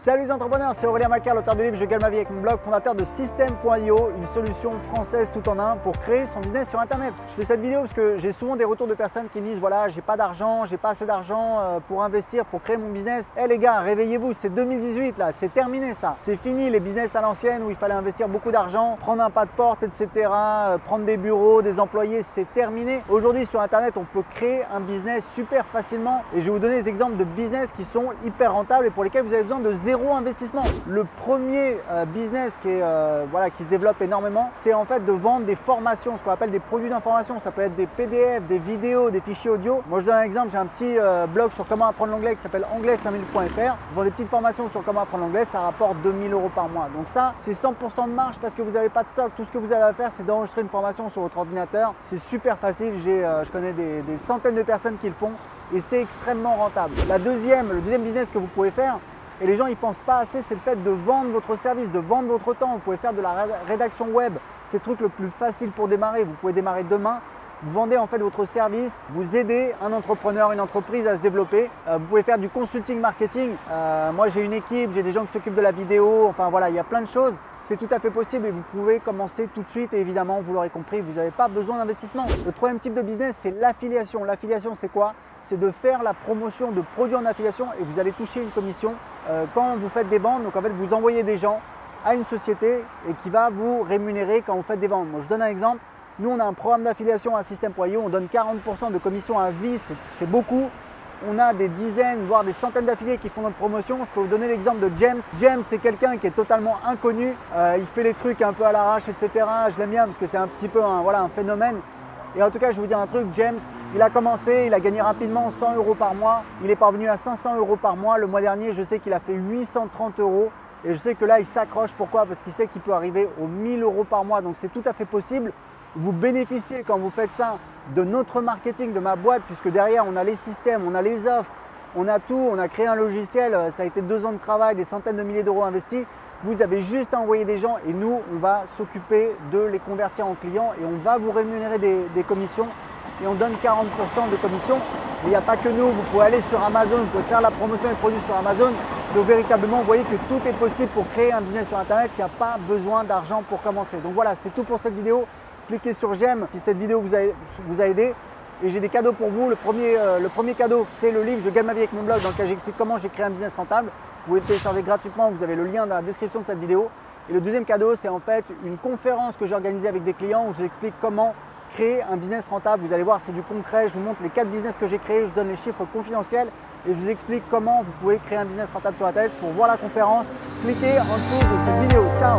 Salut les entrepreneurs, c'est Aurélien Macar, l'auteur du livre Je gagne ma vie avec mon blog, fondateur de Système.io, une solution française tout en un pour créer son business sur internet. Je fais cette vidéo parce que j'ai souvent des retours de personnes qui me disent voilà, j'ai pas d'argent, j'ai pas assez d'argent pour investir, pour créer mon business. Eh les gars, réveillez-vous, c'est 2018 là, c'est terminé ça. C'est fini les business à l'ancienne où il fallait investir beaucoup d'argent, prendre un pas de porte, etc. Prendre des bureaux, des employés, c'est terminé. Aujourd'hui sur internet, on peut créer un business super facilement et je vais vous donner des exemples de business qui sont hyper rentables et pour lesquels vous avez besoin de zéro investissement. Le premier business qui se développe énormément, c'est en fait de vendre des formations, ce qu'on appelle des produits d'information. Ça peut être des PDF, des vidéos, des fichiers audio. Moi je donne un exemple, j'ai un petit blog sur comment apprendre l'anglais qui s'appelle anglais5000.fr. Je vends des petites formations sur comment apprendre l'anglais, ça rapporte 2000 € par mois. Donc ça, c'est 100% de marge parce que vous n'avez pas de stock. Tout ce que vous avez à faire, c'est d'enregistrer une formation sur votre ordinateur. C'est super facile, je connais des centaines de personnes qui le font et c'est extrêmement rentable. Le deuxième business que vous pouvez faire, et les gens n'y pensent pas assez, c'est le fait de vendre votre service, de vendre votre temps. Vous pouvez faire de la rédaction web, c'est le truc le plus facile pour démarrer. Vous pouvez démarrer demain, vous vendez en fait votre service, vous aidez un entrepreneur, une entreprise à se développer. Vous pouvez faire du consulting marketing. Moi j'ai une équipe, j'ai des gens qui s'occupent de la vidéo, enfin voilà, il y a plein de choses. C'est tout à fait possible et vous pouvez commencer tout de suite et évidemment, vous l'aurez compris, vous n'avez pas besoin d'investissement. Le troisième type de business, c'est l'affiliation. L'affiliation, c'est quoi? C'est de faire la promotion de produits en affiliation et vous allez toucher une commission quand vous faites des ventes. Donc en fait, vous envoyez des gens à une société et qui va vous rémunérer quand vous faites des ventes. Moi, je donne un exemple. Nous, on a un programme d'affiliation à Système.io. On donne 40% de commission à vie, c'est beaucoup. On a des dizaines, voire des centaines d'affiliés qui font notre promotion. Je peux vous donner l'exemple de James. James, c'est quelqu'un qui est totalement inconnu. Il fait les trucs un peu à l'arrache, etc. Je l'aime bien parce que c'est un petit peu un phénomène. Et en tout cas, je vais vous dire un truc, James, il a commencé, il a gagné rapidement 100 € par mois. Il est parvenu à 500 € par mois. Le mois dernier, je sais qu'il a fait 830 €. Et je sais que là, il s'accroche. Pourquoi? Parce qu'il sait qu'il peut arriver aux 1000 € par mois. Donc, c'est tout à fait possible. Vous bénéficiez quand vous faites ça de notre marketing, de ma boîte, puisque derrière, on a les systèmes, on a les offres, on a tout. On a créé un logiciel. Ça a été 2 ans de travail, des centaines de milliers d'euros investis. Vous avez juste à envoyer des gens et nous, on va s'occuper de les convertir en clients et on va vous rémunérer des commissions et on donne 40% de commissions. Mais il n'y a pas que nous, vous pouvez aller sur Amazon, vous pouvez faire la promotion des produits sur Amazon. Donc véritablement, vous voyez que tout est possible pour créer un business sur Internet. Il n'y a pas besoin d'argent pour commencer. Donc voilà, c'était tout pour cette vidéo. Cliquez sur j'aime si cette vidéo vous a aidé. Et j'ai des cadeaux pour vous. Le premier cadeau, c'est le livre Je gagne ma vie avec mon blog dans lequel j'explique comment j'ai créé un business rentable. Vous pouvez le télécharger gratuitement, vous avez le lien dans la description de cette vidéo. Et le deuxième cadeau, c'est en fait une conférence que j'ai organisée avec des clients où je vous explique comment créer un business rentable. Vous allez voir, c'est du concret. Je vous montre les 4 business que j'ai créés, je vous donne les chiffres confidentiels et je vous explique comment vous pouvez créer un business rentable sur Internet. Pour voir la conférence, cliquez en dessous de cette vidéo. Ciao!